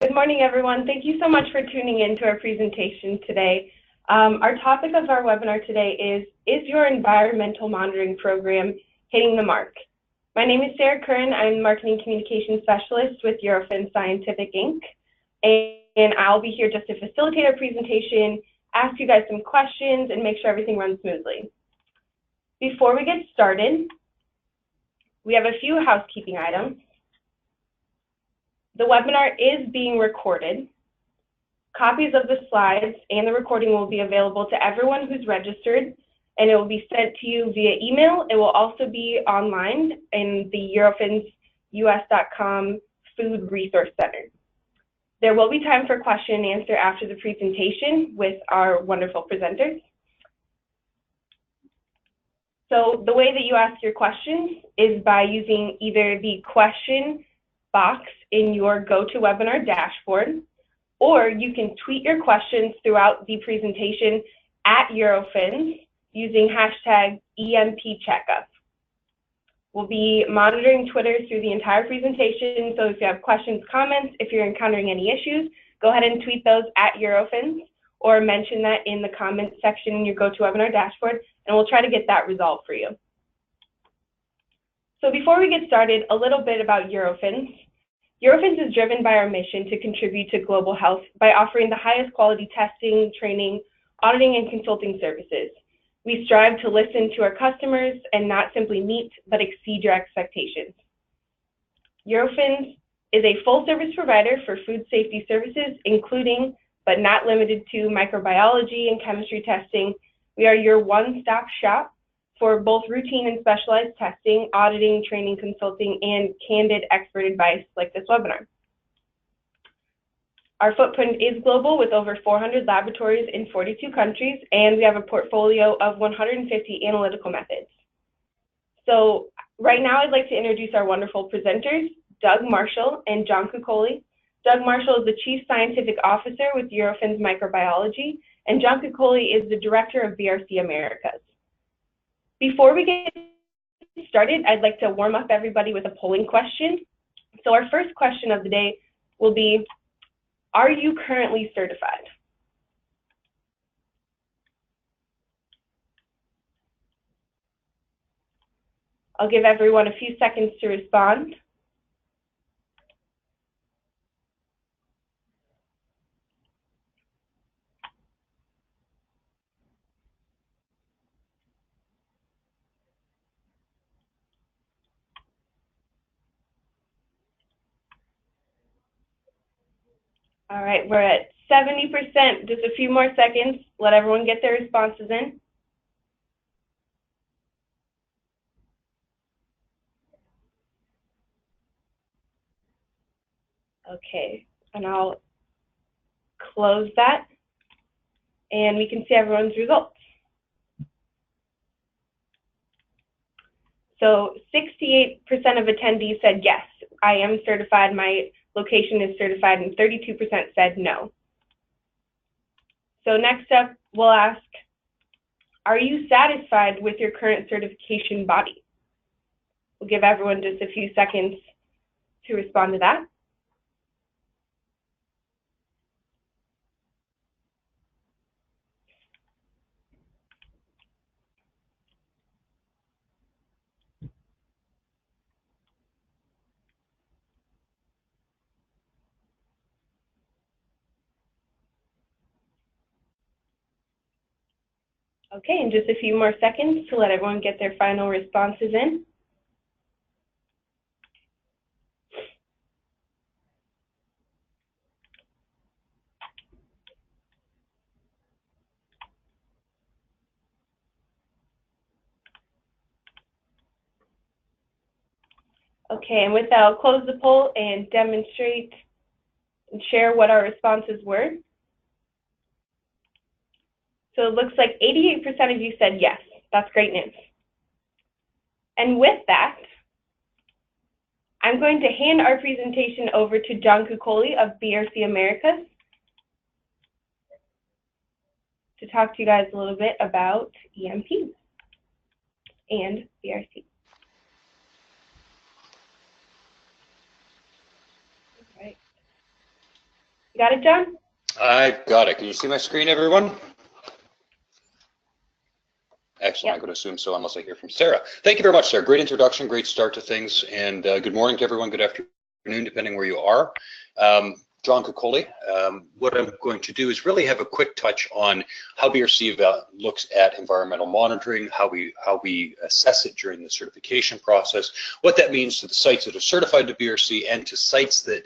Good morning, everyone. Thank you so much for tuning in to our presentation today. Our topic of our webinar today is your environmental monitoring program hitting the mark? My name is Sarah Curran. I'm Marketing Communications Specialist with Eurofins Scientific Inc. And I'll be here just to facilitate our presentation, ask you guys some questions, and make sure everything runs smoothly. Before we get started, we have a few housekeeping items. The webinar is being recorded. Copies of the slides and the recording will be available to everyone who's registered, and it will be sent to you via email. It will also be online in the eurofinsus.com Food Resource Center. There will be time for question and answer after the presentation with our wonderful presenters. So the way that you ask your questions is by using either the question box in your GoToWebinar dashboard, or you can tweet your questions throughout the presentation at Eurofins using hashtag EMPCheckup. We'll be monitoring Twitter through the entire presentation, so if you have questions, comments, if you're encountering any issues, go ahead and tweet those at Eurofins or mention that in the comments section in your GoToWebinar dashboard, and we'll try to get that resolved for you. So before we get started, a little bit about Eurofins. Eurofins is driven by our mission to contribute to global health by offering the highest quality testing, training, auditing, and consulting services. We strive to listen to our customers and not simply meet, but exceed your expectations. Eurofins is a full-service provider for food safety services, including, but not limited to, microbiology and chemistry testing. We are your one-stop shop for both routine and specialized testing, auditing, training, consulting, and candid expert advice like this webinar. Our footprint is global with over 400 laboratories in 42 countries, and we have a portfolio of 150 analytical methods. So right now I'd like to introduce our wonderful presenters, Doug Marshall and John Kukoly. Doug Marshall is the Chief Scientific Officer with Eurofins Microbiology, and John Kukoly is the Director of BRC Americas. Before we get started, I'd like to warm up everybody with a polling question. So our first question of the day will be, are you currently certified? I'll give everyone a few seconds to respond. All right, we're at 70%. Just a few more seconds. Let everyone get their responses in. Okay, and I'll close that, and we can see everyone's results. So 68% of attendees said yes, I am certified, my location is certified, and 32% said no. So next up, we'll ask, are you satisfied with your current certification body? We'll give everyone just a few seconds to respond to that. Okay, and just a few more seconds to let everyone get their final responses in. Okay, and with that, I'll close the poll and demonstrate and share what our responses were. So it looks like 88% of you said yes. That's great news. And with that, I'm going to hand our presentation over to John Kukoly of BRC Americas to talk to you guys a little bit about EMPs and BRC. All right. You got it, John? I've got it. Can you see my screen, everyone? Excellent. Yep. I'm going to assume so unless I hear from Sarah. Thank you very much, Sarah. Great introduction, great start to things, and good morning to everyone. Good afternoon, depending where you are. John Kukoly. What I'm going to do is really have a quick touch on how BRC looks at environmental monitoring, how we assess it during the certification process, what that means to the sites that are certified to BRC and to sites that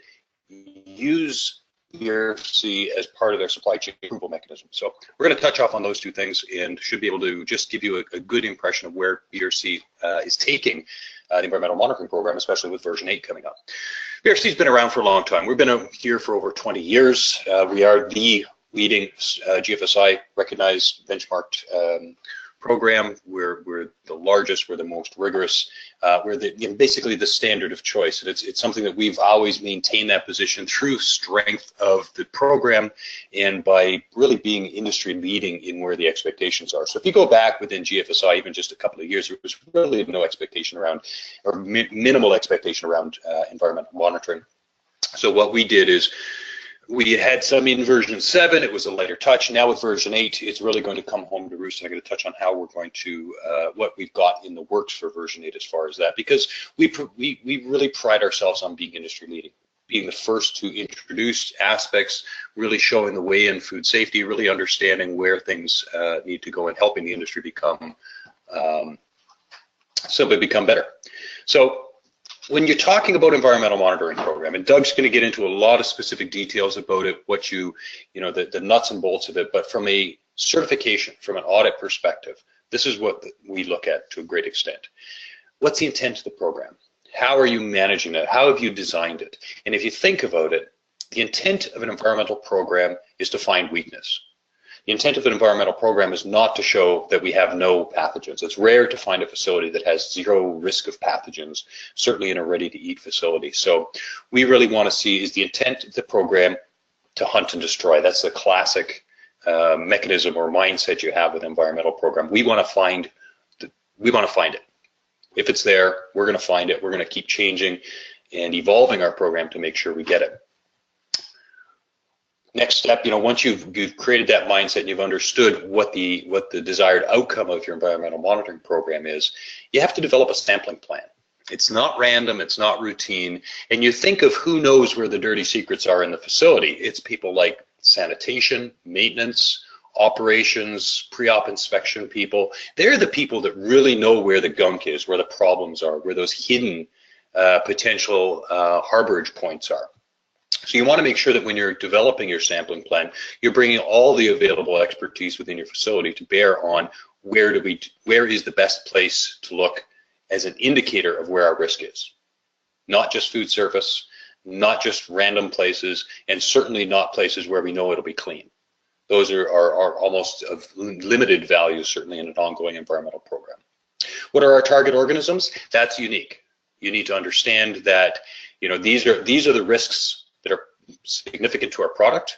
use BRC as part of their supply chain approval mechanism. So we're going to touch off on those two things and should be able to just give you a good impression of where BRC is taking the environmental monitoring program, especially with version 8 coming up. BRC has been around for a long time. We've been here for over 20 years. We are the leading GFSI recognized benchmarked program. We're the largest, we're the most rigorous, we're basically the standard of choice. And it's something that we've always maintained that position through strength of the program and by really being industry leading in where the expectations are. So if you go back within GFSI, even just a couple of years, there was really no expectation around, or minimal expectation around environmental monitoring. So what we did is, we had some in version 7, it was a lighter touch. Now with version 8, it's really going to come home to roost. And I'm going to touch on how we're going to, what we've got in the works for version 8 as far as that, because we really pride ourselves on being industry leading, being the first to introduce aspects, really showing the way in food safety, really understanding where things need to go and helping the industry become, simply become better. So, when you're talking about environmental monitoring program, and Doug's going to get into a lot of specific details about it, what the nuts and bolts of it, but from a certification, from an audit perspective, this is what we look at to a great extent. What's the intent of the program? How are you managing it? How have you designed it? And if you think about it, the intent of an environmental program is to find weakness. The intent of an environmental program is not to show that we have no pathogens. It's rare to find a facility that has zero risk of pathogens, certainly in a ready-to-eat facility. So we really want to see, is the intent of the program to hunt and destroy? That's the classic mechanism or mindset you have with an environmental program. We want to find it. If it's there, we're going to find it. We're going to keep changing and evolving our program to make sure we get it. Next step, once you've created that mindset and you've understood what the desired outcome of your environmental monitoring program is, you have to develop a sampling plan. It's not random, it's not routine, and you think of who knows where the dirty secrets are in the facility. It's people like sanitation, maintenance, operations, pre-op inspection people. They're the people that really know where the gunk is, where the problems are, where those hidden potential harborage points are. So you want to make sure that when you're developing your sampling plan, you're bringing all the available expertise within your facility to bear on where is the best place to look as an indicator of where our risk is. Not just food surface, not just random places, and certainly not places where we know it'll be clean. Those are almost of limited value, certainly in an ongoing environmental program. What are our target organisms? That's unique. You need to understand that these are the risks that are significant to our product.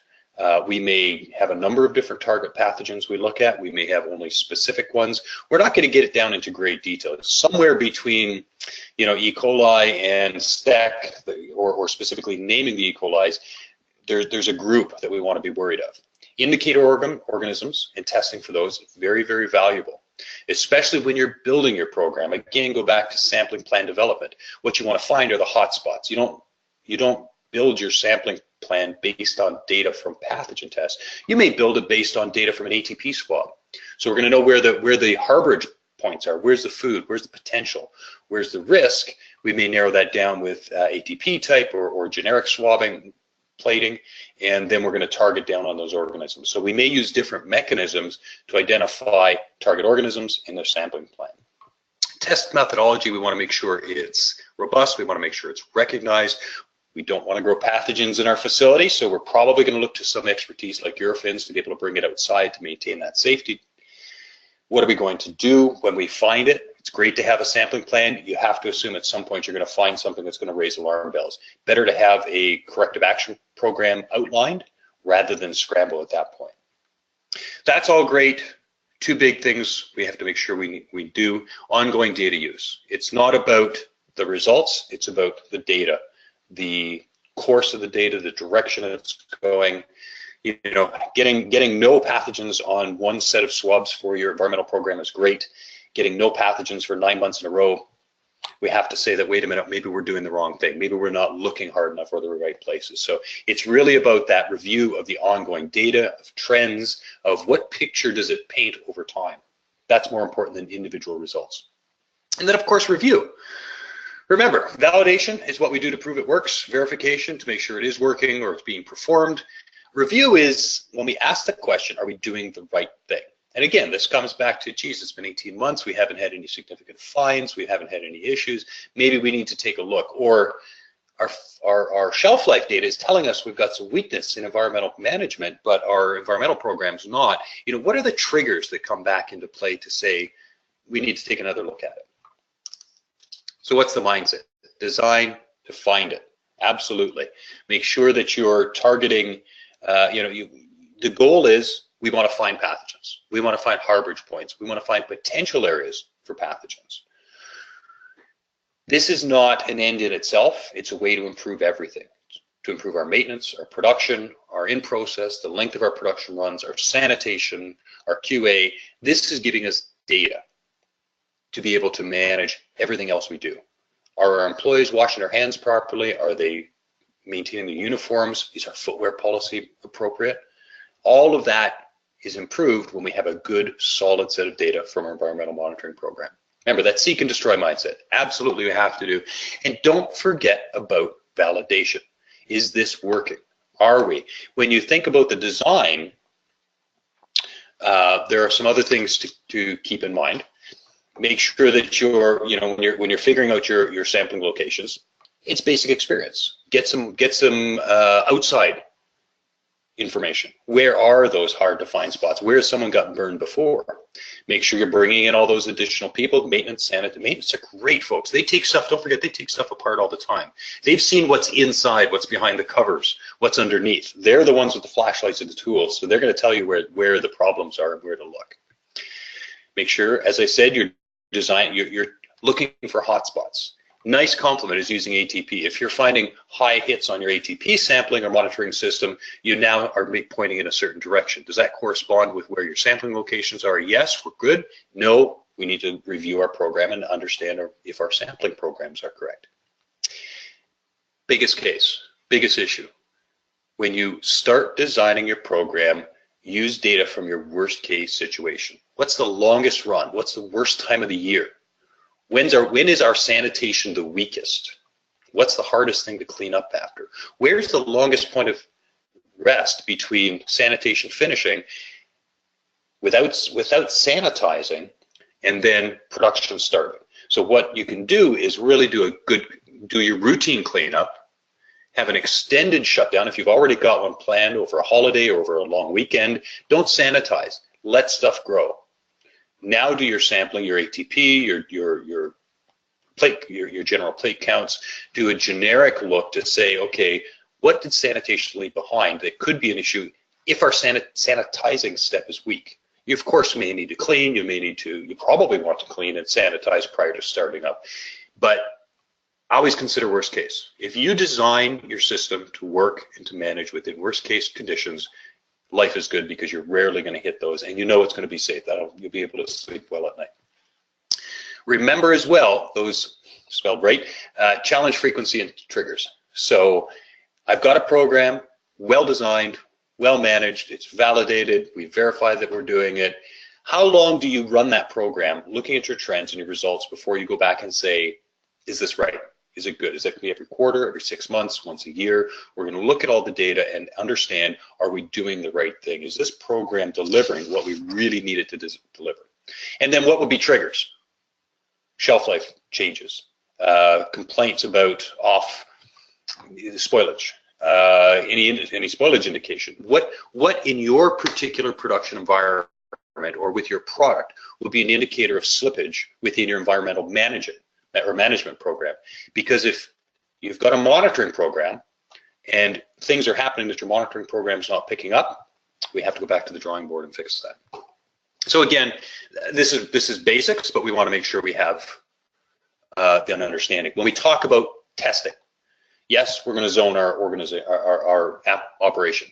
We may have a number of different target pathogens we look at. We may have only specific ones. We're not going to get it down into great detail. It's somewhere between, E. coli and STEC, or specifically naming the E. colis. There's a group that we want to be worried of. Indicator organisms and testing for those, very, very valuable, especially when you're building your program. Again, go back to sampling plan development. What you want to find are the hot spots. You don't build your sampling plan based on data from pathogen tests. You may build it based on data from an ATP swab. So we're going to know where the harborage points are. Where's the food? Where's the potential? Where's the risk? We may narrow that down with ATP type or generic swabbing, plating, and then we're going to target down on those organisms. So we may use different mechanisms to identify target organisms in their sampling plan. Test methodology, we want to make sure it's robust. We want to make sure it's recognized. We don't want to grow pathogens in our facility, so we're probably going to look to some expertise like Eurofins to be able to bring it outside to maintain that safety. What are we going to do when we find it? It's great to have a sampling plan. You have to assume at some point you're going to find something that's going to raise alarm bells. Better to have a corrective action program outlined rather than scramble at that point. That's all great. Two big things we have to make sure we do. Ongoing data use. It's not about the results, it's about the data. The course of the data, the direction it's going. You know, getting no pathogens on one set of swabs for your environmental program is great. Getting no pathogens for 9 months in a row, we have to say that, wait a minute, maybe we're doing the wrong thing. Maybe we're not looking hard enough for the right places. So it's really about that review of the ongoing data, of trends, of what picture does it paint over time. That's more important than individual results. And then, of course, review. Remember, validation is what we do to prove it works. Verification to make sure it is working or it's being performed. Review is when we ask the question, are we doing the right thing? And again, this comes back to, geez, it's been 18 months. We haven't had any significant fines. We haven't had any issues. Maybe we need to take a look. Or our shelf life data is telling us we've got some weakness in environmental management, but our environmental program's not. You know, what are the triggers that come back into play to say we need to take another look at it? So what's the mindset? Design to find it. Absolutely. Make sure that you're targeting, the goal is we want to find pathogens. We want to find harborage points. We want to find potential areas for pathogens. This is not an end in itself. It's a way to improve everything, to improve our maintenance, our production, our in-process, the length of our production runs, our sanitation, our QA. This is giving us data to be able to manage everything else we do. Are our employees washing their hands properly? Are they maintaining the uniforms? Is our footwear policy appropriate? All of that is improved when we have a good, solid set of data from our environmental monitoring program. Remember, that seek and destroy mindset. Absolutely we have to do. And don't forget about validation. Is this working? Are we? When you think about the design, there are some other things to keep in mind. Make sure that you're, when you're figuring out your sampling locations, it's basic experience. Get some outside information. Where are those hard to find spots? Where has someone gotten burned before? Make sure you're bringing in all those additional people. Maintenance are great folks. They take stuff, don't forget, they take stuff apart all the time. They've seen what's inside, what's behind the covers, what's underneath. They're the ones with the flashlights and the tools, so they're going to tell you where the problems are and where to look. Make sure, as I said, you're looking for hotspots. Nice compliment is using ATP. If you're finding high hits on your ATP sampling or monitoring system, you now are pointing in a certain direction. Does that correspond with where your sampling locations are? Yes, we're good. No, we need to review our program and understand if our sampling programs are correct. Biggest case, biggest issue. When you start designing your program, use data from your worst case situation. What's the longest run? What's the worst time of the year? When is our sanitation the weakest? What's the hardest thing to clean up after? Where's the longest point of rest between sanitation finishing without sanitizing and then production starting? So what you can do is really do your routine cleanup, have an extended shutdown. If you've already got one planned over a holiday or over a long weekend, don't sanitize. Let stuff grow. Now do your sampling, your ATP, your plate, your general plate counts. Do a generic look to say, okay, what did sanitation leave behind that could be an issue if our sanitizing step is weak? You of course may need to clean. You probably want to clean and sanitize prior to starting up, but always consider worst case. If you design your system to work and to manage within worst case conditions, life is good because you're rarely going to hit those, and you know it's going to be safe. You'll be able to sleep well at night. Remember as well, those spelled right, challenge frequency and triggers. So I've got a program, well designed, well managed, it's validated, we verified that we're doing it. How long do you run that program, looking at your trends and your results before you go back and say, is this right? Is it good? Is that going to be every quarter, every 6 months, once a year? We're going to look at all the data and understand, are we doing the right thing? Is this program delivering what we really need it to deliver? And then what would be triggers? Shelf life changes, complaints about off spoilage, any spoilage indication. What in your particular production environment or with your product would be an indicator of slippage within your environmental management program? Because if you've got a monitoring program and things are happening that your monitoring program is not picking up, we have to go back to the drawing board and fix that. So again, this is basics, but we want to make sure we have an understanding. When we talk about testing, Yes, we're going to zone our operation.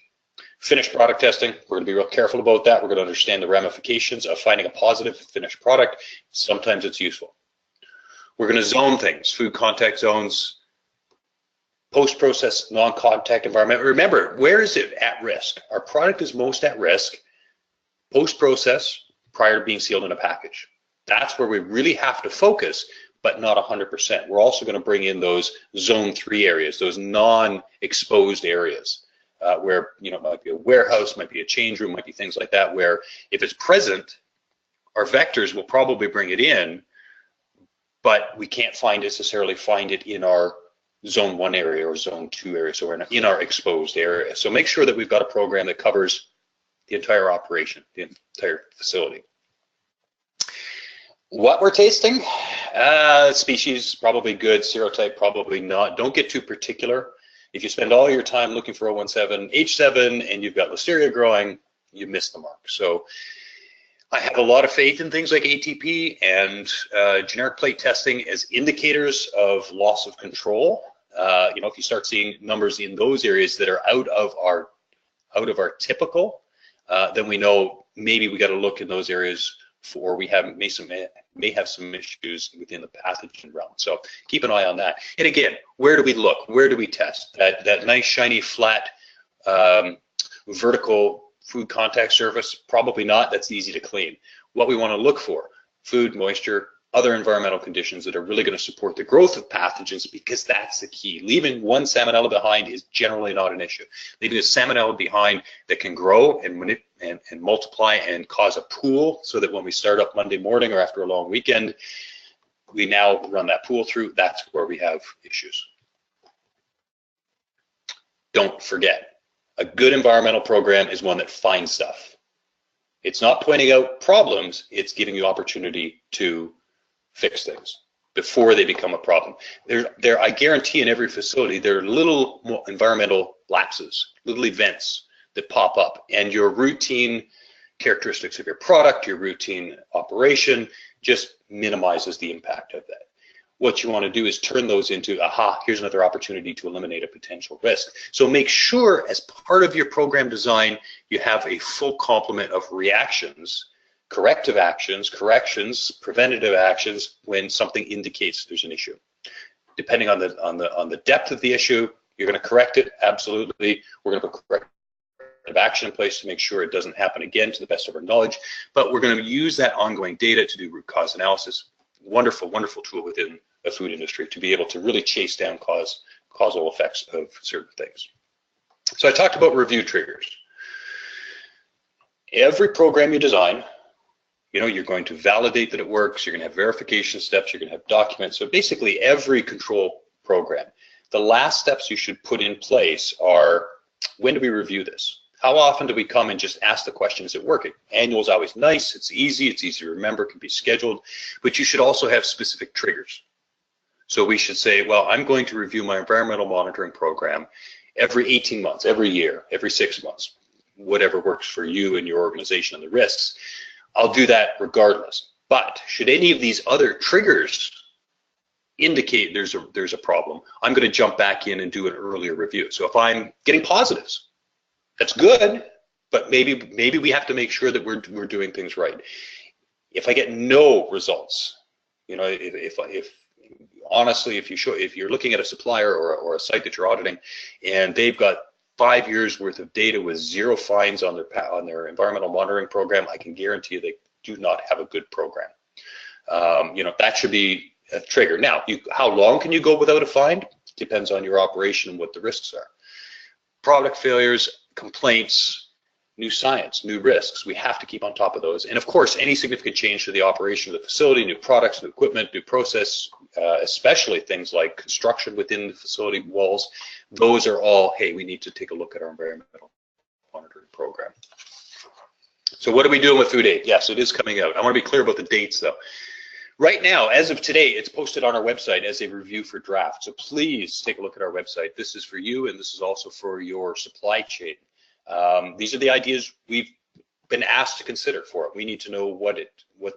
Finished product testing, we're going to be real careful about that. We're going to understand the ramifications of finding a positive finished product. Sometimes it's useful. We're going to zone things, food contact zones, post-process non-contact environment. Remember, where is it at risk? Our product is most at risk post-process prior to being sealed in a package. That's where we really have to focus, but not 100%. We're also going to bring in those zone 3 areas, those non-exposed areas, where, you know, it might be a warehouse, might be a change room, might be things like that, where if it's present, our vectors will probably bring it in, but we can't necessarily find it in our zone 1 area or zone 2 area, so we're in our exposed area. So make sure that we've got a program that covers the entire operation, the entire facility. What we're tasting, species probably good, serotype probably not. Don't get too particular. If you spend all your time looking for 017H7 and you've got Listeria growing, you miss the mark. So I have a lot of faith in things like ATP and generic plate testing as indicators of loss of control. You know, if you start seeing numbers in those areas that are out of our typical, then we know maybe we got to look in those areas for may have some issues within the pathogen realm. So keep an eye on that. And again, where do we look? Where do we test? That nice, shiny, flat, vertical food contact surface? Probably not. That's easy to clean. What we want to look for: food, moisture, other environmental conditions that are really going to support the growth of pathogens, because that's the key. Leaving one salmonella behind is generally not an issue. Leaving a salmonella behind that can grow and multiply and cause a pool, so that when we start up Monday morning or after a long weekend, we now run that pool through, that's where we have issues. Don't forget, a good environmental program is one that finds stuff. It's not pointing out problems, it's giving you opportunity to fix things before they become a problem. I guarantee in every facility, there are little environmental lapses, little events that pop up, and your routine characteristics of your product, your routine operation just minimizes the impact of that. What you want to do is turn those into, aha, here's another opportunity to eliminate a potential risk. So make sure as part of your program design, you have a full complement of reactions, corrective actions, corrections, preventative actions when something indicates there's an issue. Depending on the depth of the issue, you're going to correct it, absolutely. We're going to put corrective action in place to make sure it doesn't happen again to the best of our knowledge, but we're going to use that ongoing data to do root cause analysis. Wonderful, wonderful tool within the food industry to be able to really chase down causal effects of certain things. So I talked about review triggers. Every program you design, you know, you're going to validate that it works, you're going to have verification steps, you're going to have documents. So basically every control program, the last steps you should put in place are, when do we review this? How often do we come and just ask the question, is it working? Annual is always nice, it's easy to remember, can be scheduled, but you should also have specific triggers. So we should say, well, I'm going to review my environmental monitoring program every 18 months, every year, every 6 months, whatever works for you and your organization and the risks. I'll do that regardless. But should any of these other triggers indicate there's a problem, I'm going to jump back in and do an earlier review. So if I'm getting positives, that's good, but maybe we have to make sure that we're doing things right. If I get no results, you know, if honestly, if you're looking at a supplier or a site that you're auditing, and they've got 5 years worth of data with 0 fines on their environmental monitoring program, I can guarantee they do not have a good program. You know, that should be a trigger. Now, how long can you go without a fine? Depends on your operation and what the risks are. Product failures, complaints, new science, new risks, we have to keep on top of those. And of course, any significant change to the operation of the facility, new products, new equipment, new process, especially things like construction within the facility walls, those are all, hey, we need to take a look at our environmental monitoring program. So what are we doing with food aid? Yes, it is coming out. I want to be clear about the dates though. Right now, as of today, it's posted on our website as a review for draft. So please take a look at our website. This is for you, and this is also for your supply chain. These are the ideas we've been asked to consider for it. We need to know what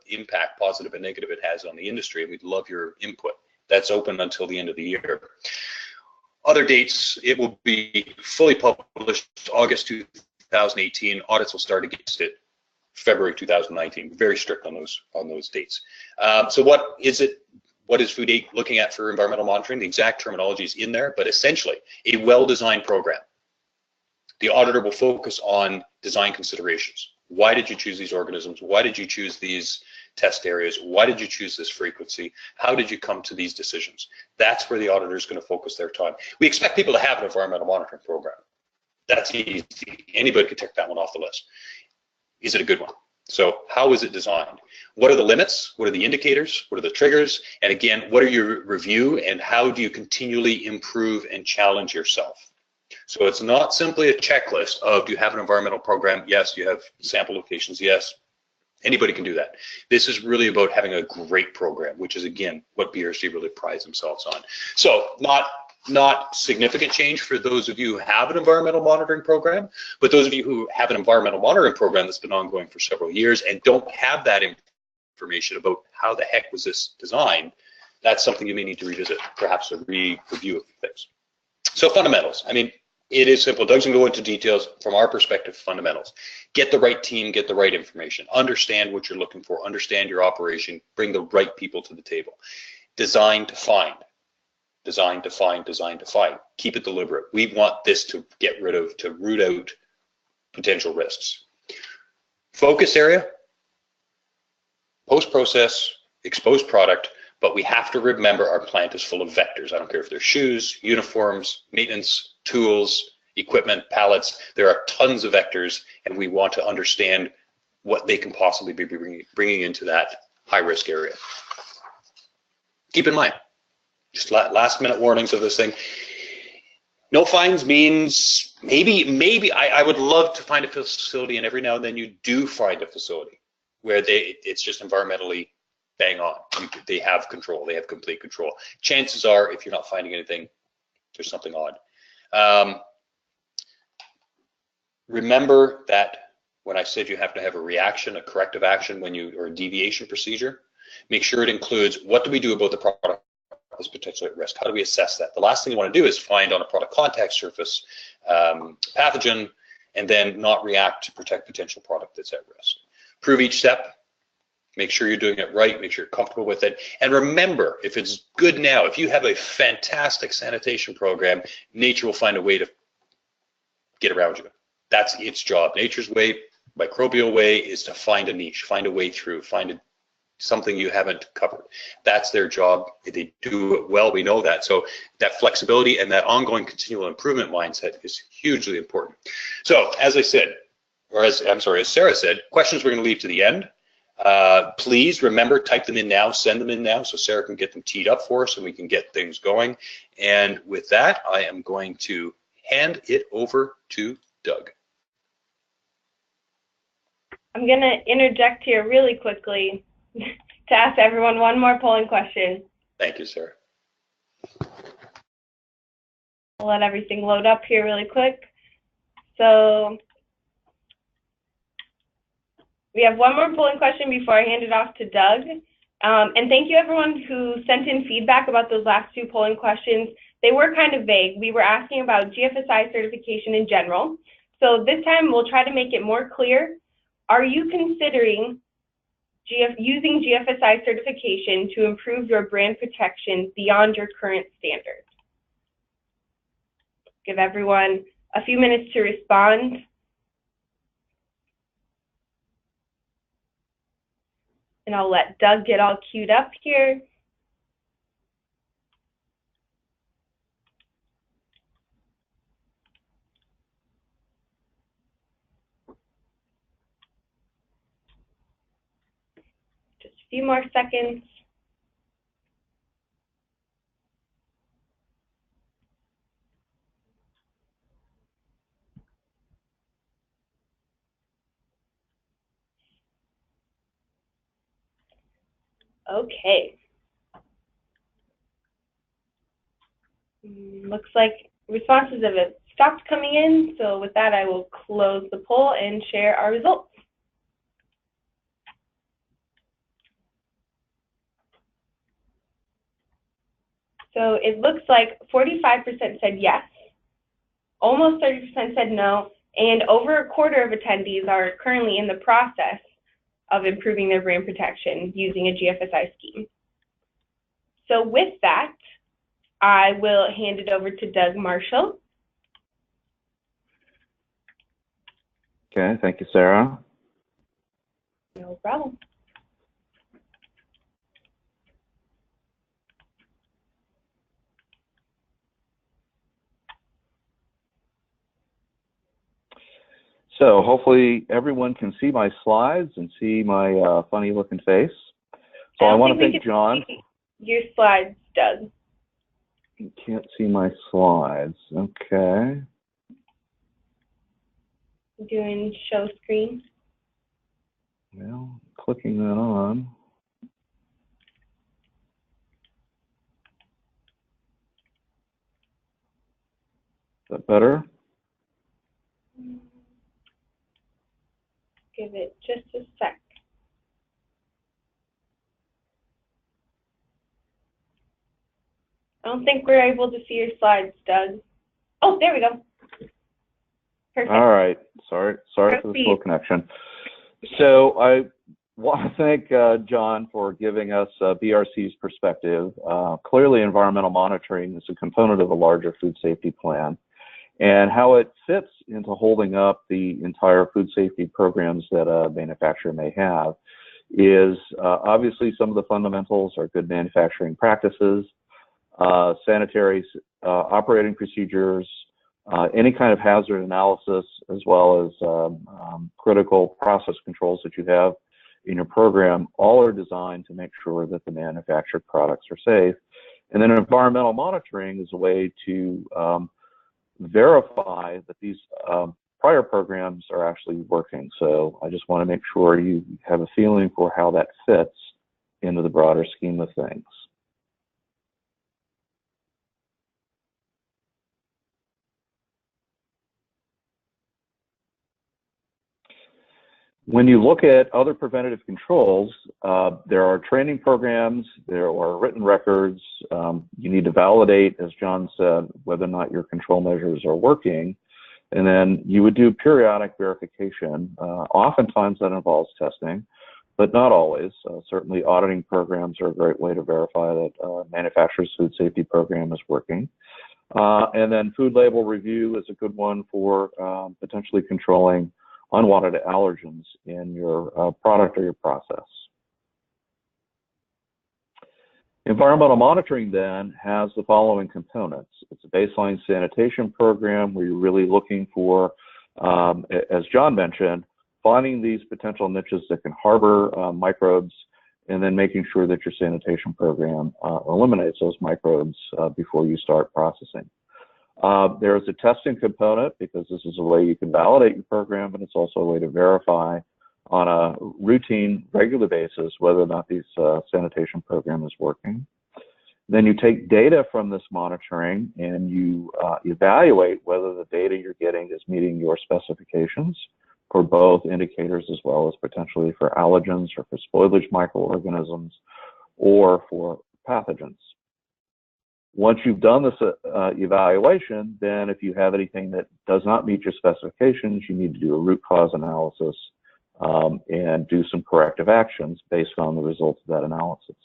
impact, positive and negative, it has on the industry, and we'd love your input. That's open until the end of the year. Other dates, it will be fully published August 2018. Audits will start against it February 2019. Very strict on those dates. So what is it? What is Food 8 looking at for environmental monitoring? The exact terminology is in there, but essentially a well-designed program. The auditor will focus on design considerations. Why did you choose these organisms? Why did you choose these test areas? Why did you choose this frequency? How did you come to these decisions? That's where the auditor is going to focus their time. We expect people to have an environmental monitoring program. That's easy. Anybody could tick that one off the list. Is it a good one? So how is it designed? What are the limits? What are the indicators? What are the triggers? And again, what are your review and how do you continually improve and challenge yourself? So it's not simply a checklist of, do you have an environmental program? Yes. Do you have sample locations? Yes. Anybody can do that. This is really about having a great program, which is, again, what BRC really prides themselves on. So not significant change for those of you who have an environmental monitoring program, but those of you who have an environmental monitoring program that's been ongoing for several years and don't have that information about how the heck was this designed, that's something you may need to revisit, perhaps a review of things. So fundamentals. I mean, it is simple. It doesn't go into details. From our perspective, fundamentals. Get the right team, get the right information, understand what you're looking for, understand your operation, bring the right people to the table. Design to find. Design to find, design to find. Keep it deliberate. We want this to get rid of, to root out potential risks. Focus area, post-process, exposed product, but we have to remember our plant is full of vectors. I don't care if they're shoes, uniforms, maintenance, tools, equipment, pallets. There are tons of vectors, and we want to understand what they can possibly be bringing into that high-risk area. Keep in mind, just last minute warnings of this thing. No fines means maybe I would love to find a facility, and every now and then you do find a facility where it's just environmentally bang on. They have control, they have complete control. Chances are, if you're not finding anything, there's something odd. Remember that when I said you have to have a reaction, a corrective action or a deviation procedure, make sure it includes what do we do about the product is potentially at risk. How do we assess that? The last thing you want to do is find on a product contact surface pathogen and then not react to protect potential product that's at risk. Prove each step. Make sure you're doing it right. Make sure you're comfortable with it. And remember, if it's good now, if you have a fantastic sanitation program, nature will find a way to get around you. That's its job. Nature's way, microbial way, is to find a niche, find a way through, find something you haven't covered. That's their job. They do it well. We know that. So that flexibility and that ongoing continual improvement mindset is hugely important. So as I said, or as Sarah said, questions we're going to leave to the end. Please remember, type them in now, send them in now so Sarah can get them teed up for us and we can get things going. And with that, I am going to hand it over to Doug. I'm going to interject here really quickly to ask everyone one more polling question. Thank you, Sarah. I'll let everything load up here really quick. So we have one more polling question before I hand it off to Doug. And thank you everyone who sent in feedback about those last two polling questions. They were kind of vague. We were asking about GFSI certification in general. So this time we'll try to make it more clear. Are you considering using GFSI certification to improve your brand protection beyond your current standards? Give everyone a few minutes to respond. And I'll let Doug get all queued up here. Just a few more seconds. Okay. Looks like responses have stopped coming in. So with that, I will close the poll and share our results. So it looks like 45% said yes, almost 30% said no, and over a quarter of attendees are currently in the process of improving their brand protection using a GFSI scheme. So with that, I will hand it over to Doug Marshall. Okay, thank you, Sarah. No problem. So hopefully everyone can see my slides and see my funny looking face. So I want to thank John. Your slides, Doug. You can't see my slides. Okay. Doing show screen. Well, clicking that on. Is that better? Give it just a sec. I don't think we're able to see your slides, Doug. Oh, there we go. Perfect. All right. Sorry for the slow connection. So I want to thank John for giving us BRC's perspective. Clearly, environmental monitoring is a component of a larger food safety plan, and how it fits into holding up the entire food safety programs that a manufacturer may have is obviously some of the fundamentals are good manufacturing practices, sanitary operating procedures, any kind of hazard analysis, as well as critical process controls that you have in your program, all are designed to make sure that the manufactured products are safe. And then environmental monitoring is a way to verify that these prior programs are actually working. So I just want to make sure you have a feeling for how that fits into the broader scheme of things. When you look at other preventative controls, there are training programs, there are written records. You need to validate, as John said, whether or not your control measures are working. And then you would do periodic verification. Oftentimes that involves testing, but not always. Certainly auditing programs are a great way to verify that a manufacturer's food safety program is working. And then food label review is a good one for potentially controlling unwanted allergens in your product or your process. Environmental monitoring then has the following components. It's a baseline sanitation program where you're really looking for, as John mentioned, finding these potential niches that can harbor microbes, and then making sure that your sanitation program eliminates those microbes before you start processing. There is a testing component because this is a way you can validate your program, but it's also a way to verify on a routine, regular basis whether or not this sanitation program is working. Then you take data from this monitoring and you evaluate whether the data you're getting is meeting your specifications for both indicators as well as potentially for allergens or for spoilage microorganisms or for pathogens. Once you've done this evaluation, then if you have anything that does not meet your specifications, you need to do a root cause analysis and do some corrective actions based on the results of that analysis.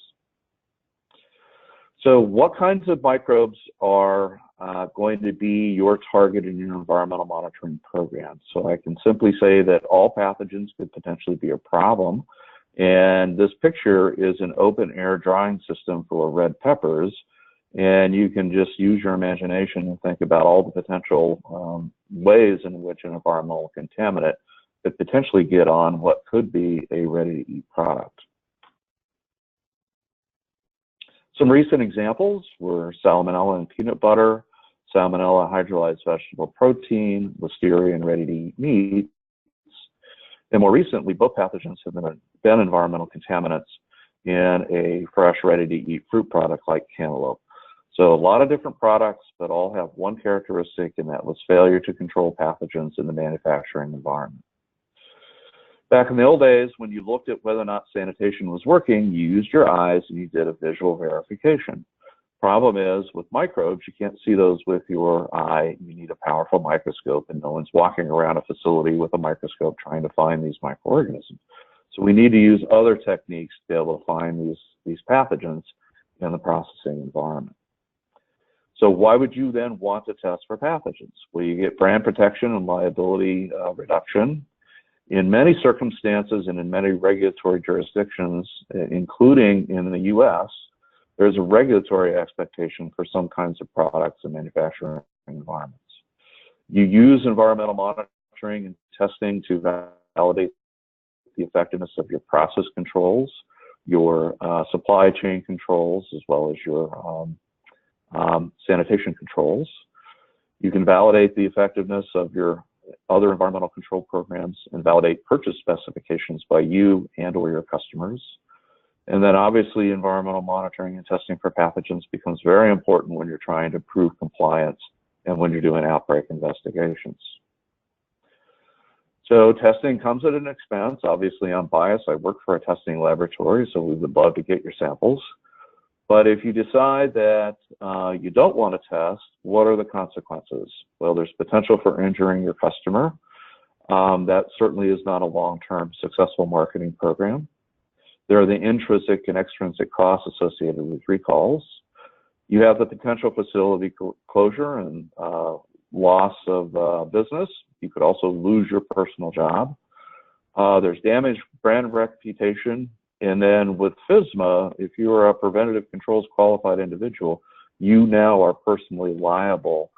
So what kinds of microbes are going to be your target in your environmental monitoring program? So I can simply say that all pathogens could potentially be a problem. And this picture is an open air drying system for red peppers. And you can just use your imagination and think about all the potential ways in which an environmental contaminant could potentially get on what could be a ready-to-eat product. Some recent examples were salmonella in peanut butter, salmonella hydrolyzed vegetable protein, listeria in ready-to-eat meats. And more recently, both pathogens have been environmental contaminants in a fresh, ready-to-eat fruit product like cantaloupe. So a lot of different products, but all have one characteristic, and that was failure to control pathogens in the manufacturing environment. Back in the old days, when you looked at whether or not sanitation was working, you used your eyes and you did a visual verification. Problem is, with microbes, you can't see those with your eye. You need a powerful microscope, and no one's walking around a facility with a microscope trying to find these microorganisms. So we need to use other techniques to be able to find these pathogens in the processing environment. So why would you then want to test for pathogens? Well, you get brand protection and liability reduction. In many circumstances and in many regulatory jurisdictions, including in the US, there's a regulatory expectation for some kinds of products and manufacturing environments. You use environmental monitoring and testing to validate the effectiveness of your process controls, your supply chain controls, as well as your sanitation controls. You can validate the effectiveness of your other environmental control programs and validate purchase specifications by you and or your customers. And then obviously environmental monitoring and testing for pathogens becomes very important when you're trying to prove compliance and when you're doing outbreak investigations. So testing comes at an expense. Obviously I'm biased. I work for a testing laboratory, so we would love to get your samples. But if you decide that you don't want to test, what are the consequences? Well, there's potential for injuring your customer. That certainly is not a long-term successful marketing program. There are the intrinsic and extrinsic costs associated with recalls. You have the potential facility closure and loss of business. You could also lose your personal job. There's damaged brand reputation. And then with FSMA, if you are a preventive controls qualified individual, you now are personally liable.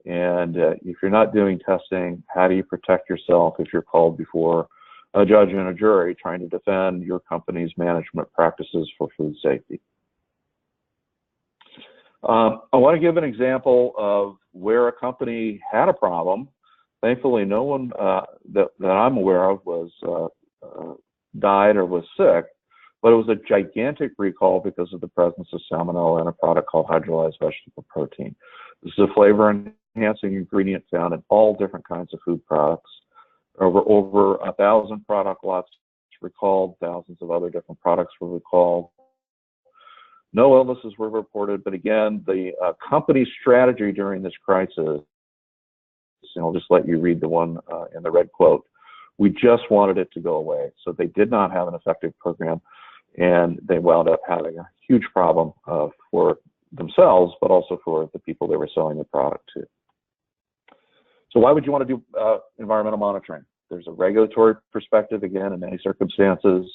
And if you're not doing testing, how do you protect yourself if you're called before a judge and a jury trying to defend your company's management practices for food safety? I want to give an example of where a company had a problem. Thankfully, no one that I'm aware of was died or was sick, but it was a gigantic recall because of the presence of salmonella in a product called hydrolyzed vegetable protein. This is a flavor-enhancing ingredient found in all different kinds of food products. Over 1,000 product lots recalled, thousands of other different products were recalled. No illnesses were reported, but again, the company's strategy during this crisis, and I'll just let you read the one in the red quote, we just wanted it to go away. So they did not have an effective program, and they wound up having a huge problem for themselves, but also for the people they were selling the product to. So why would you want to do environmental monitoring? There's a regulatory perspective, again, in many circumstances.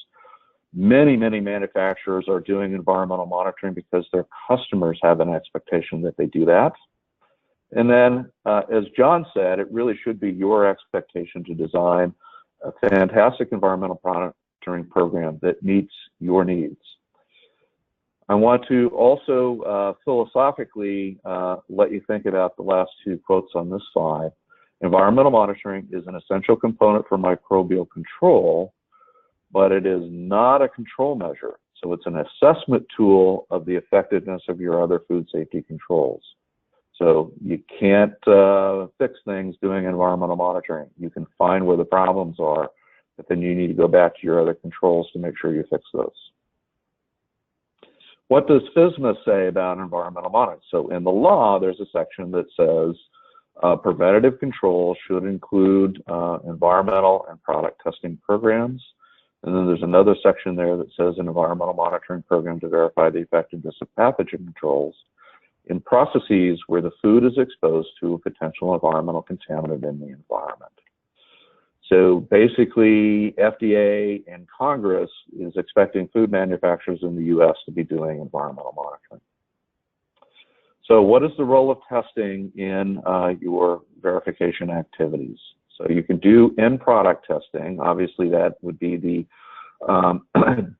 Many manufacturers are doing environmental monitoring because their customers have an expectation that they do that. And then, as John said, it really should be your expectation to design a fantastic environmental monitoring program that meets your needs. I want to also philosophically let you think about the last two quotes on this slide. Environmental monitoring is an essential component for microbial control, but it is not a control measure. So it's an assessment tool of the effectiveness of your other food safety controls. So you can't fix things doing environmental monitoring. You can find where the problems are, but then you need to go back to your other controls to make sure you fix those. What does FSMA say about environmental monitoring? So in the law, there's a section that says preventative control should include environmental and product testing programs. And then there's another section there that says an environmental monitoring program to verify the effectiveness of pathogen controls in processes where the food is exposed to a potential environmental contaminant in the environment. So basically, FDA and Congress is expecting food manufacturers in the US to be doing environmental monitoring. So what is the role of testing in your verification activities? So you can do in-product testing. Obviously, that would be the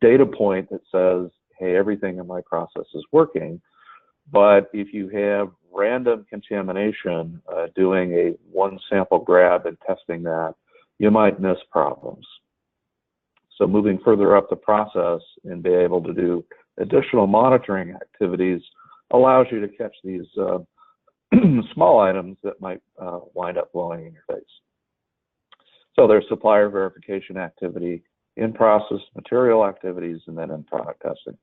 data point that says, hey, everything in my process is working. But if you have random contamination, doing a one sample grab and testing that, you might miss problems. So moving further up the process and be able to do additional monitoring activities allows you to catch these small items that might wind up blowing in your face. So there's supplier verification activity, in-process material activities, and then in-product testing.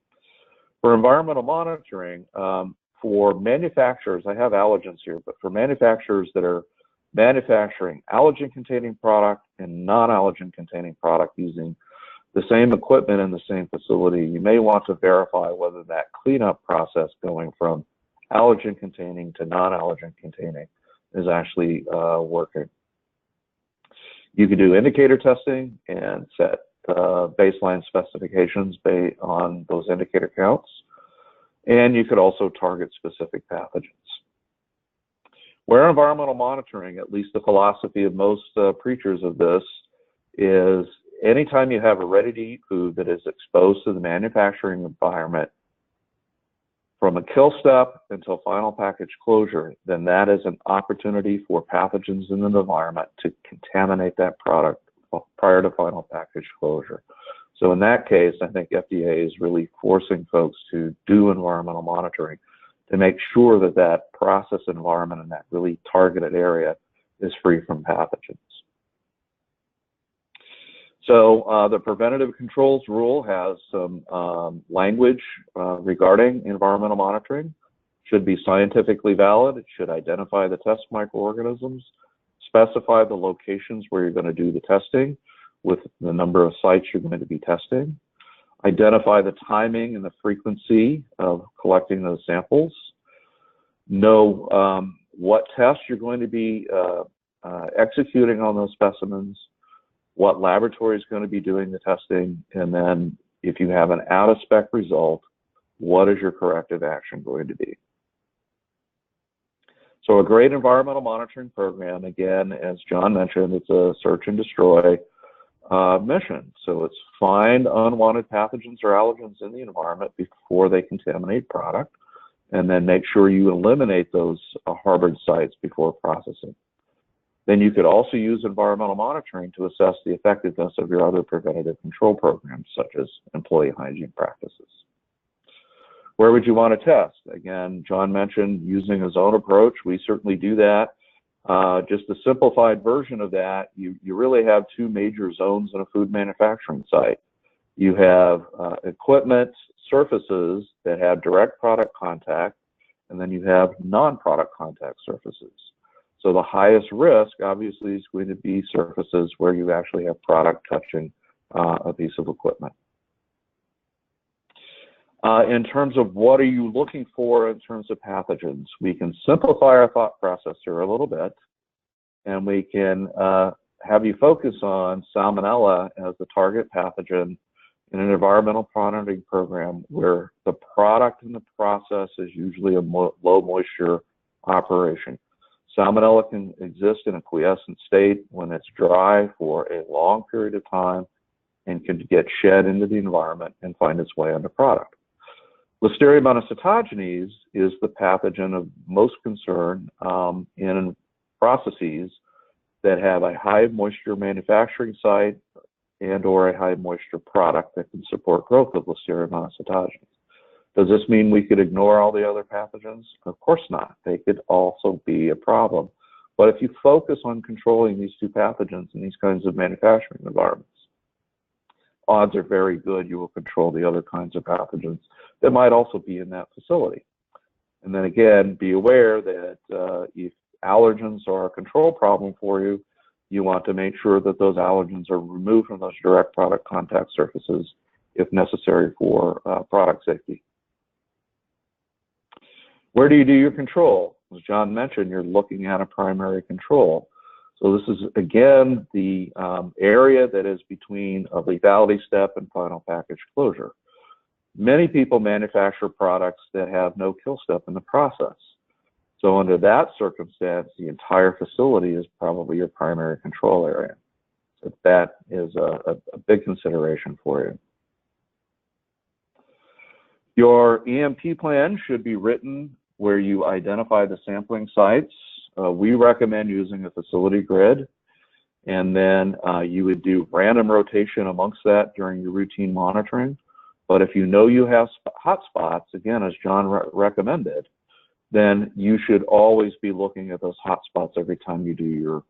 For environmental monitoring, for manufacturers, I have allergens here, but for manufacturers that are manufacturing allergen-containing product and non-allergen-containing product using the same equipment in the same facility, you may want to verify whether that cleanup process going from allergen-containing to non-allergen-containing is actually working. You can do indicator testing and set baseline specifications based on those indicator counts, and you could also target specific pathogens. Where environmental monitoring, at least the philosophy of most preachers of this, is anytime you have a ready-to-eat food that is exposed to the manufacturing environment from a kill step until final package closure, then that is an opportunity for pathogens in the environment to contaminate that product prior to final package closure. So in that case, I think FDA is really forcing folks to do environmental monitoring to make sure that that process environment in that really targeted area is free from pathogens. So the preventative controls rule has some language regarding environmental monitoring. Should be scientifically valid. It should identify the test microorganisms, specify the locations where you're going to do the testing with the number of sites you're going to be testing, identify the timing and the frequency of collecting those samples, know what tests you're going to be executing on those specimens, what laboratory is going to be doing the testing, and then if you have an out-of-spec result, what is your corrective action going to be? So a great environmental monitoring program, again, as John mentioned, it's a search and destroy mission. So it's find unwanted pathogens or allergens in the environment before they contaminate product, and then make sure you eliminate those harbored sites before processing. Then you could also use environmental monitoring to assess the effectiveness of your other preventative control programs, such as employee hygiene practices. Where would you want to test? Again, John mentioned using a zone approach. We certainly do that. Just a simplified version of that, you really have two major zones in a food manufacturing site. You have equipment surfaces that have direct product contact, and then you have non-product contact surfaces. So the highest risk, obviously, is going to be surfaces where you actually have product touching a piece of equipment. In terms of what are you looking for in terms of pathogens, we can simplify our thought process here a little bit, and we can have you focus on Salmonella as the target pathogen in an environmental monitoring program where the product in the process is usually a low moisture operation. Salmonella can exist in a quiescent state when it's dry for a long period of time and can get shed into the environment and find its way onto product. Listeria monocytogenes is the pathogen of most concern in processes that have a high moisture manufacturing site and or a high moisture product that can support growth of Listeria monocytogenes. Does this mean we could ignore all the other pathogens? Of course not. They could also be a problem. But if you focus on controlling these two pathogens in these kinds of manufacturing environments, odds are very good you will control the other kinds of pathogens that might also be in that facility. And then again, be aware that if allergens are a control problem for you, you want to make sure that those allergens are removed from those direct product contact surfaces if necessary for product safety. Where do you do your control? As John mentioned, you're looking at a primary control. So this is, again, the area that is between a lethality step and final package closure. Many people manufacture products that have no kill step in the process. So under that circumstance, the entire facility is probably your primary control area. So that is a big consideration for you. Your EMP plan should be written where you identify the sampling sites. We recommend using a facility grid, and then you would do random rotation amongst that during your routine monitoring. But if you know you have hot spots, again, as John recommended, then you should always be looking at those hot spots every time you do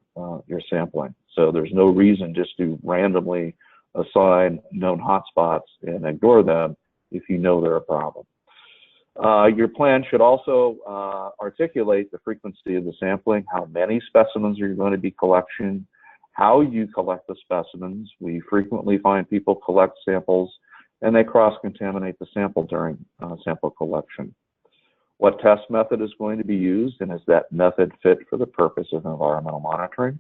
your sampling. So there's no reason just to randomly assign known hot spots and ignore them if you know they're a problem. Your plan should also articulate the frequency of the sampling, how many specimens are you going to be collecting, how you collect the specimens. We frequently find people collect samples and they cross-contaminate the sample during sample collection. What test method is going to be used, and is that method fit for the purpose of environmental monitoring?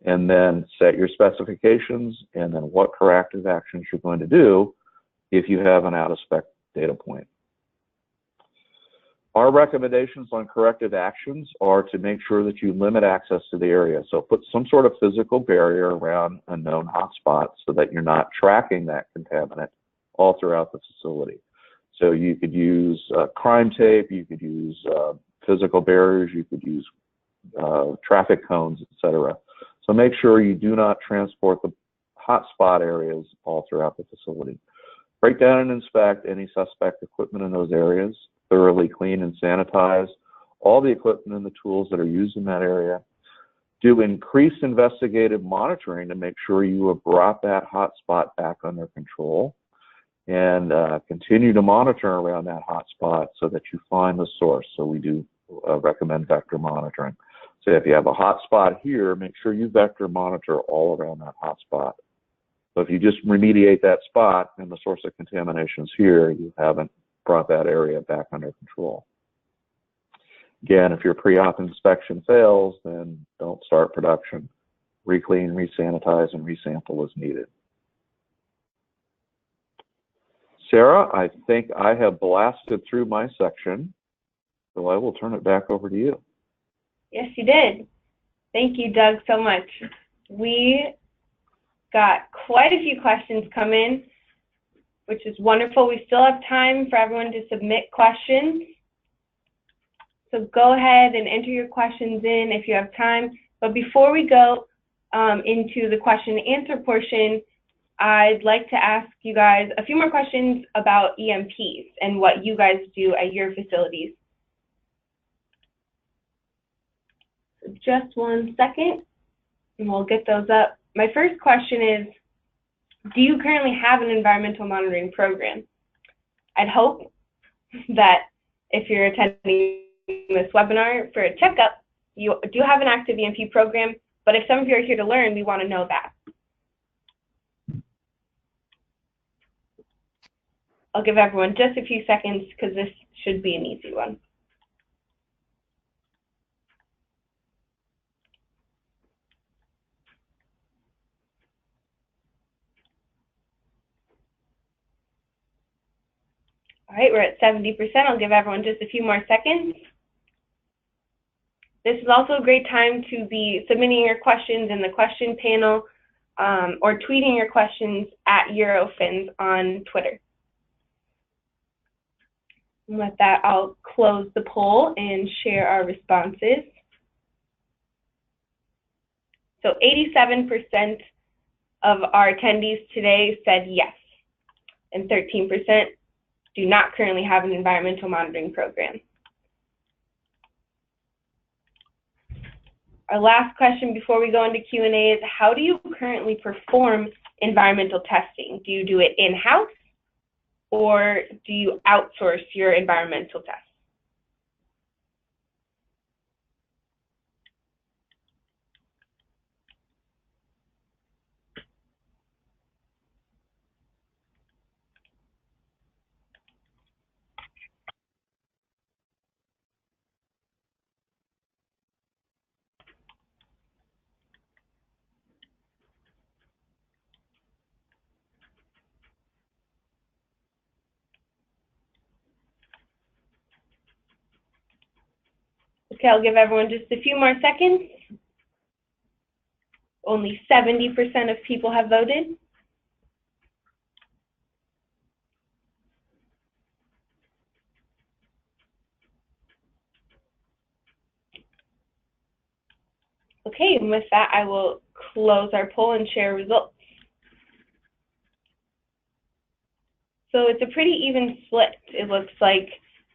And then set your specifications, and then what corrective actions you're going to do if you have an out-of-spec data point. Our recommendations on corrective actions are to make sure that you limit access to the area. So put some sort of physical barrier around a known hotspot so that you're not tracking that contaminant all throughout the facility. So you could use crime tape, you could use physical barriers, you could use traffic cones, etc. So make sure you do not transport the hotspot areas all throughout the facility. Break down and inspect any suspect equipment in those areas. Thoroughly clean and sanitize all the equipment and the tools that are used in that area. Do increased investigative monitoring to make sure you have brought that hotspot back under control, and continue to monitor around that hotspot so that you find the source. So we do recommend vector monitoring. So if you have a hotspot here, make sure you vector monitor all around that hotspot. So if you just remediate that spot and the source of contamination is here, you haven't brought that area back under control. Again, if your pre-op inspection fails, then don't start production. Re-clean, re-sanitize, and resample as needed. Sarah, I think I have blasted through my section, so I will turn it back over to you. Yes, you did. Thank you, Doug, so much. We got quite a few questions come in, which is wonderful. We still have time for everyone to submit questions. So go ahead and enter your questions in if you have time. But before we go into the question and answer portion, I'd like to ask you guys a few more questions about EMPs and what you guys do at your facilities. So just 1 second, and we'll get those up. My first question is, do you currently have an environmental monitoring program? I'd hope that if you're attending this webinar for a checkup, you do have an active EMP program, but if some of you are here to learn, we want to know that. I'll give everyone just a few seconds because this should be an easy one. All right, we're at 70%. I'll give everyone just a few more seconds. This is also a great time to be submitting your questions in the question panel or tweeting your questions at Eurofins on Twitter. And with that, I'll close the poll and share our responses. So 87% of our attendees today said yes, and 13% do not currently have an environmental monitoring program. Our last question before we go into Q&A is, how do you currently perform environmental testing? Do you do it in-house, or do you outsource your environmental tests? Okay, I'll give everyone just a few more seconds. Only 70% of people have voted. Okay, and with that, I will close our poll and share results. So it's a pretty even split. It looks like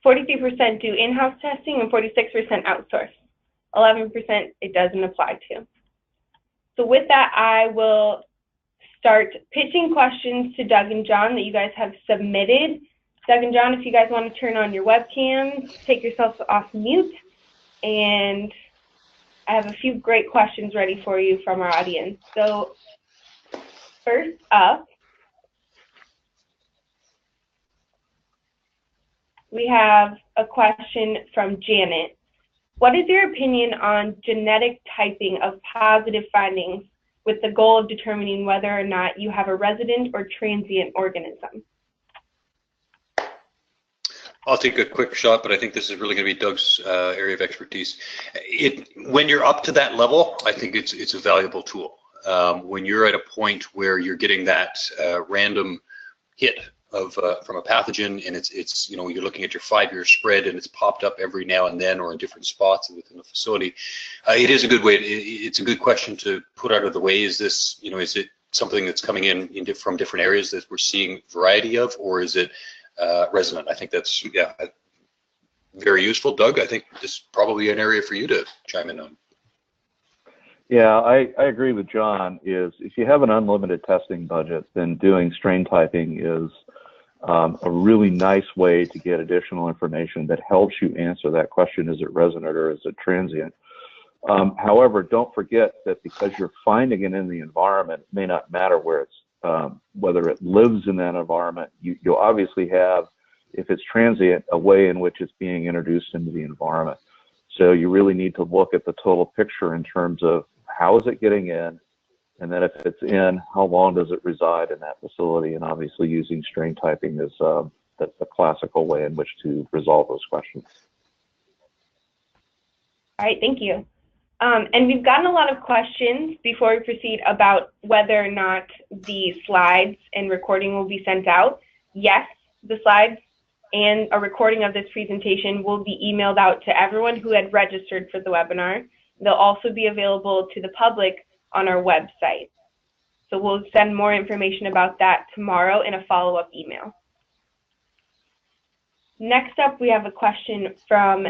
43% do in-house testing and 46% outsource. 11% it doesn't apply to. So with that, I will start pitching questions to Doug and John that you guys have submitted Doug and John, if you guys want to turn on your webcams, take yourselves off mute, and I have a few great questions ready for you from our audience. So first up, we have a question from Janet. What is your opinion on genetic typing of positive findings with the goal of determining whether or not you have a resident or transient organism? I'll take a quick shot, but I think this is really going to be Doug's area of expertise. When you're up to that level, I think it's a valuable tool. When you're at a point where you're getting that random hit of from a pathogen, and it's you're looking at your 5-year spread, and it's popped up every now and then or in different spots within the facility, it is a good way. It's a good question to put out of the way. Is this is it something that's coming in from different areas that we're seeing variety of, or is it resident? I think that's very useful. Doug, I think this is probably an area for you to chime in on. Yeah, I agree with John. Is if you have an unlimited testing budget, then doing strain typing is a really nice way to get additional information that helps you answer that question: is it resident or is it transient? However, don't forget that because you're finding it in the environment, it may not matter where it's whether it lives in that environment. You'll obviously have, if it's transient, a way in which it's being introduced into the environment. So you really need to look at the total picture in terms of how is it getting in, and then if it's in, how long does it reside in that facility? And obviously using strain typing is the classical way in which to resolve those questions. All right, thank you. And we've gotten a lot of questions before we proceed about whether or not the slides and recording will be sent out. Yes, the slides and a recording of this presentation will be emailed out to everyone who had registered for the webinar. They'll also be available to the public on our website. So we'll send more information about that tomorrow in a follow-up email. Next up, we have a question from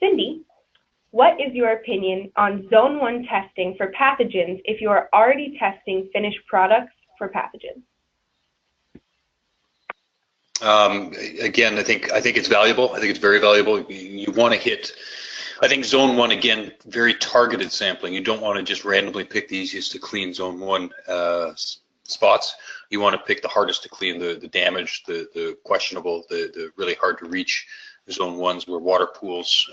Cindy. What is your opinion on Zone 1 testing for pathogens if you are already testing finished products for pathogens? Again, I think it's valuable. I think it's very valuable. You want to hit, I think Zone 1, again, very targeted sampling. You don't want to just randomly pick the easiest to clean Zone 1 spots. You want to pick the hardest to clean, the damaged, the questionable, the really hard to reach Zone 1s where water pools.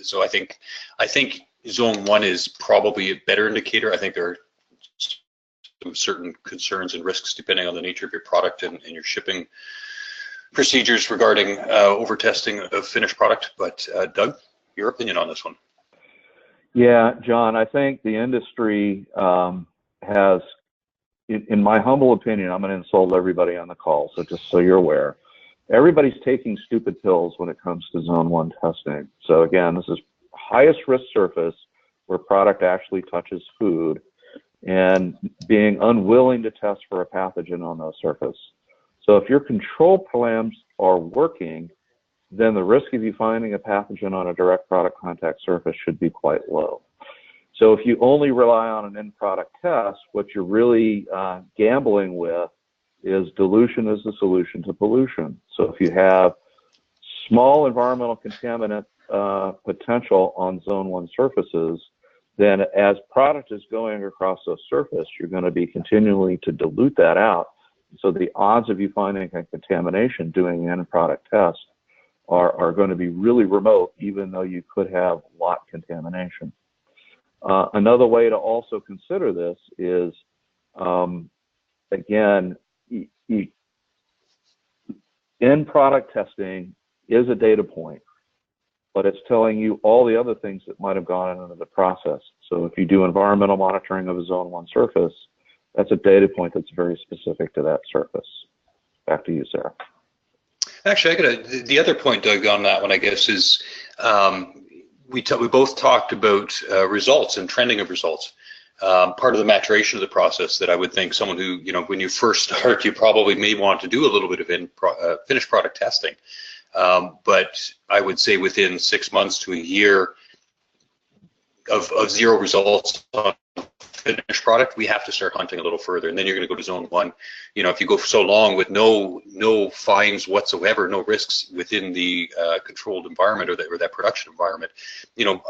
So I think Zone 1 is probably a better indicator. I think there are some certain concerns and risks depending on the nature of your product and your shipping procedures regarding over-testing of finished product. But Doug, your opinion on this one? Yeah, John, I think the industry has, in my humble opinion, I'm going to insult everybody on the call, so just so you're aware, everybody's taking stupid pills when it comes to Zone 1 testing. So again, this is highest risk surface where product actually touches food, and being unwilling to test for a pathogen on that surface. So if your control plans are working, then the risk of you finding a pathogen on a direct product contact surface should be quite low. So if you only rely on an end product test, what you're really gambling with is dilution is the solution to pollution. So if you have small environmental contaminant potential on Zone 1 surfaces, then as product is going across the surface, you're going to be continually to dilute that out. So the odds of you finding a contamination doing an end product test are going to be really remote, even though you could have lot contamination. Another way to also consider this is, again, end product testing is a data point, but it's telling you all the other things that might have gone into the process. So if you do environmental monitoring of a Zone 1 surface, that's a data point that's very specific to that surface. Back to you, Sarah. Actually, the other point, Doug, on that one, I guess, is we both talked about results and trending of results. Part of the maturation of the process that I would think someone who, when you first start, you probably may want to do a little bit of finished product testing. But I would say within 6 months to a year of zero results on finished product, we have to start hunting a little further, and then you're going to go to zone 1. You know, if you go so long with no fines whatsoever, no risks within the controlled environment or that production environment, you know,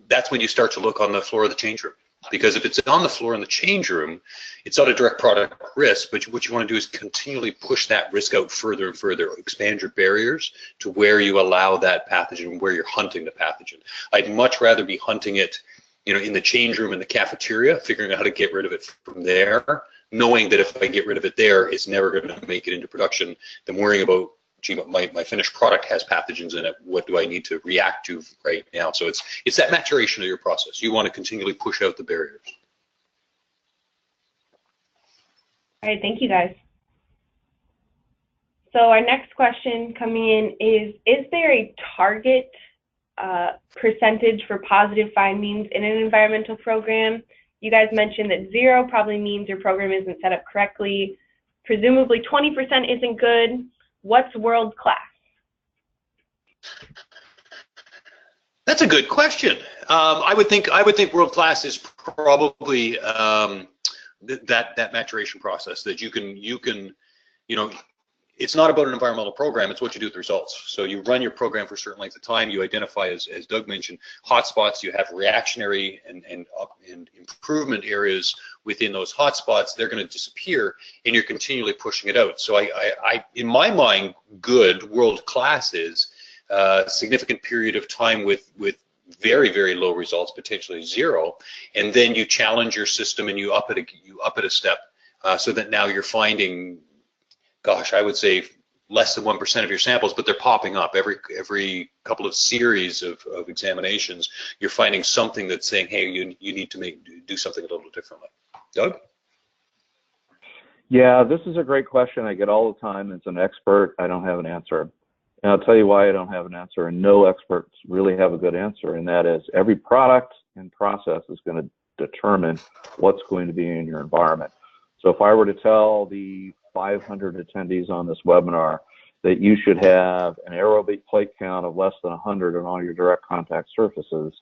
that's when you start to look on the floor of the change room. Because if it's on the floor in the change room, it's not a direct product risk, but what you want to do is continually push that risk out further and further, expand your barriers to where you allow that pathogen, where you're hunting the pathogen. I'd much rather be hunting it, you know, in the change room in the cafeteria, figuring out how to get rid of it from there, knowing that if I get rid of it there, it's never going to make it into production, than worrying about, gee, my finished product has pathogens in it. What do I need to react to right now? So it's that maturation of your process. You want to continually push out the barriers. All right, thank you guys. So our next question coming in is there a target percentage for positive findings in an environmental program? You guys mentioned that 0 probably means your program isn't set up correctly. Presumably 20% isn't good. What's world-class? That's a good question. I would think world-class is probably that maturation process, that you can, you know, it's not about an environmental program, it's what you do with the results. So you run your program for a certain length of time, you identify, as Doug mentioned, hotspots, you have reactionary and improvement areas within those hotspots. They're going to disappear, and you're continually pushing it out. So I in my mind, good world-class is a significant period of time with very, very low results, potentially 0, and then you challenge your system and you up it a step, so that now you're finding, gosh, I would say less than 1% of your samples, but they're popping up every couple of series of examinations. You're finding something that's saying, hey, you need to do something a little differently. Doug? Yeah, this is a great question I get all the time. As an expert, I don't have an answer. And I'll tell you why I don't have an answer, and no experts really have a good answer, and that is every product and process is going to determine what's going to be in your environment. So if I were to tell the 500 attendees on this webinar that you should have an aerobic plate count of less than 100 on all your direct contact surfaces,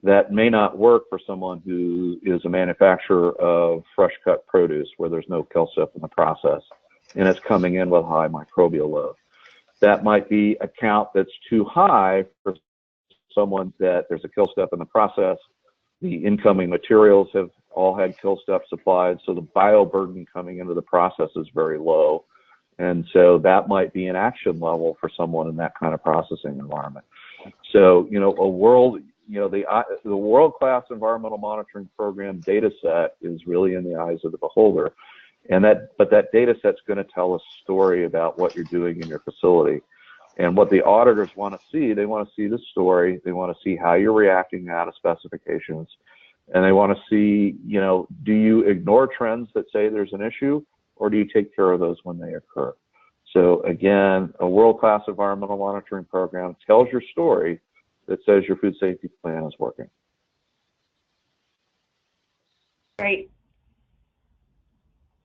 that may not work for someone who is a manufacturer of fresh cut produce where there's no kill step in the process and it's coming in with high microbial load. That might be a count that's too high for someone that there's a kill step in the process. The incoming materials have all had kill steps applied, so the bioburden coming into the process is very low. And so that might be an action level for someone in that kind of processing environment. So, you know, the world-class environmental monitoring program data set is really in the eyes of the beholder. But that data set's going to tell a story about what you're doing in your facility. And what the auditors want to see, they want to see the story, they want to see how you're reacting out of specifications, and they want to see, you know, do you ignore trends that say there's an issue, or do you take care of those when they occur? So again, a world-class environmental monitoring program tells your story that says your food safety plan is working. Great.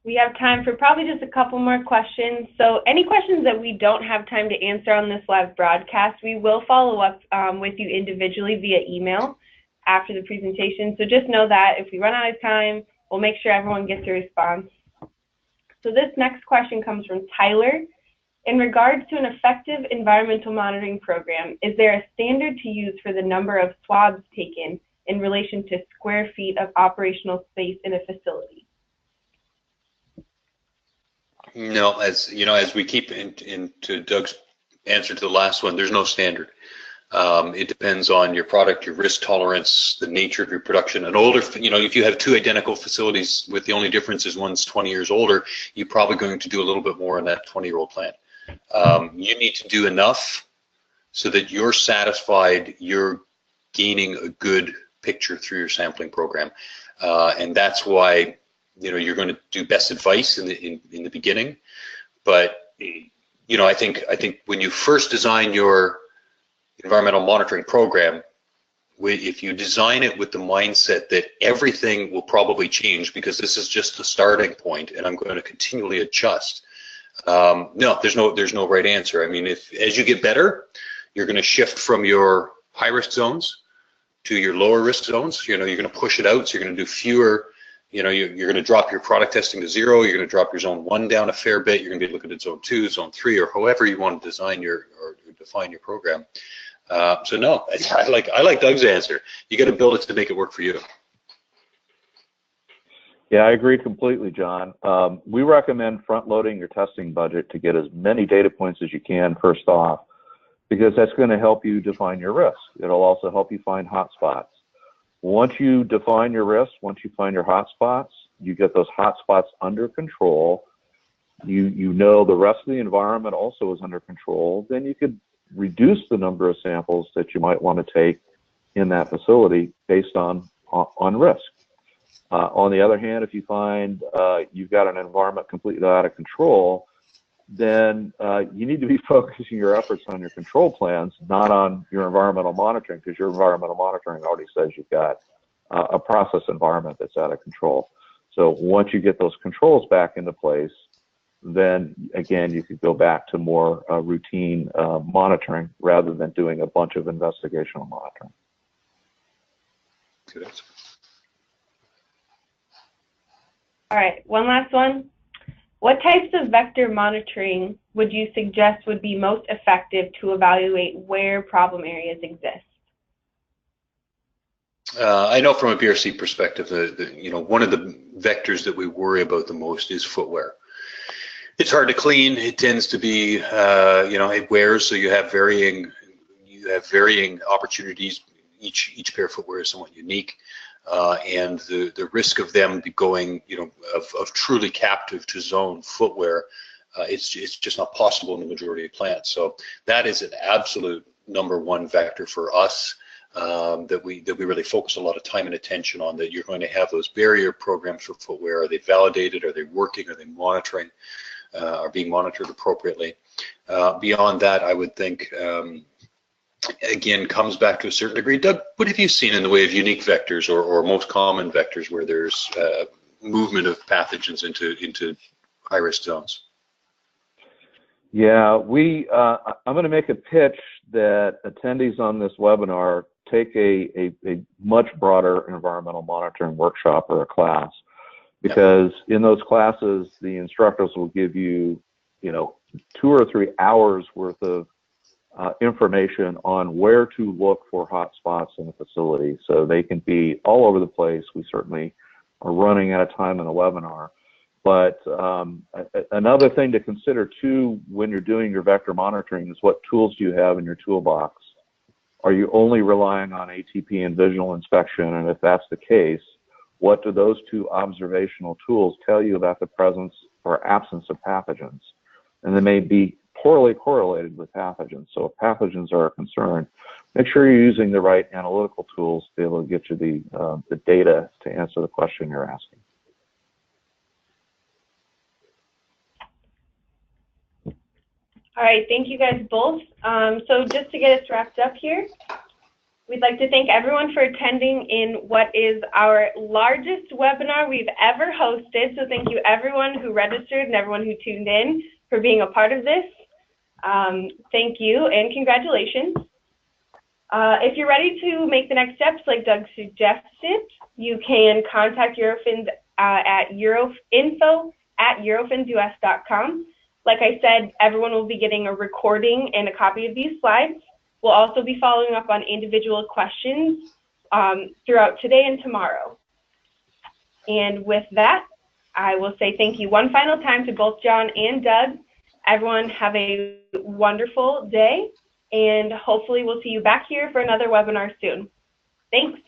We have time for probably just a couple more questions. So any questions that we don't have time to answer on this live broadcast, we will follow up with you individually via email after the presentation. So just know that if we run out of time, we'll make sure everyone gets a response. So this next question comes from Tyler. In regards to an effective environmental monitoring program, is there a standard to use for the number of swabs taken in relation to square feet of operational space in a facility? No, as you know, as we keep into Doug's answer to the last one, there's no standard. It depends on your product, your risk tolerance, the nature of your production. An older, you know, if you have 2 identical facilities with the only difference is one's 20 years older, you're probably going to do a little bit more in that 20-year-old plant. You need to do enough so that you're satisfied you're gaining a good picture through your sampling program, and that's why, you know, you're going to do best advice in the beginning. But you know, I think when you first design your environmental monitoring program, if you design it with the mindset that everything will probably change because this is just the starting point and I'm going to continually adjust, no, there's no right answer. I mean, as you get better, you're going to shift from your high risk zones to your lower risk zones. You know, you're going to push it out, so you're going to do fewer you know, you're going to drop your product testing to 0. You're going to drop your zone 1 down a fair bit. You're going to be looking at zone 2, zone 3, or however you want to design your or define your program. So no, I like Doug's answer. You got to build it to make it work for you. Yeah, I agree completely, John. We recommend front-loading your testing budget to get as many data points as you can first off, because that's going to help you define your risk. It'll also help you find hotspots. Once you define your risk, once you find your hotspots, you get those hotspots under control. You know the rest of the environment also is under control. Then you could reduce the number of samples that you might want to take in that facility based on risk. On the other hand, if you find you've got an environment completely out of control, then you need to be focusing your efforts on your control plans, not on your environmental monitoring, because your environmental monitoring already says you've got a process environment that's out of control. So once you get those controls back into place, then again, you could go back to more routine monitoring rather than doing a bunch of investigational monitoring. Good answer. All right, one last one. What types of vector monitoring would you suggest would be most effective to evaluate where problem areas exist? I know from a BRC perspective that you know, one of the vectors that we worry about the most is footwear. It's hard to clean. It tends to be, you know, it wears, so you have varying opportunities. Each pair of footwear is somewhat unique. And the risk of them going, you know, of truly captive to zone footwear, it's just not possible in the majority of plants. So that is an absolute #1 vector for us that we really focus a lot of time and attention on. That you're going to have those barrier programs for footwear. Are they validated? Are they working? Are they monitoring? Are being monitored appropriately? Beyond that, I would think. Again, comes back to a certain degree. Doug, what have you seen in the way of unique vectors or most common vectors where there's movement of pathogens into high-risk zones? Yeah, I'm going to make a pitch that attendees on this webinar take a much broader environmental monitoring workshop or a class, because in those classes, the instructors will give you, 2 or 3 hours worth of information on where to look for hotspots in the facility. So they can be all over the place. We certainly are running out of time in the webinar. But another thing to consider too when you're doing your vector monitoring is what tools do you have in your toolbox? Are you only relying on ATP and visual inspection? And if that's the case, what do those 2 observational tools tell you about the presence or absence of pathogens? And they may be poorly correlated with pathogens. So if pathogens are a concern, make sure you're using the right analytical tools to be able to get you the data to answer the question you're asking. All right, thank you guys both. So just to get us wrapped up here, we'd like to thank everyone for attending in what is our largest webinar we've ever hosted. So thank you everyone who registered and everyone who tuned in for being a part of this. Thank you and congratulations. If you're ready to make the next steps like Doug suggested, you can contact Eurofins at info@eurofinsus.com. Like I said, everyone will be getting a recording and a copy of these slides. We'll also be following up on individual questions throughout today and tomorrow. And with that, I will say thank you one final time to both John and Doug. Everyone have a wonderful day, and hopefully we'll see you back here for another webinar soon. Thanks.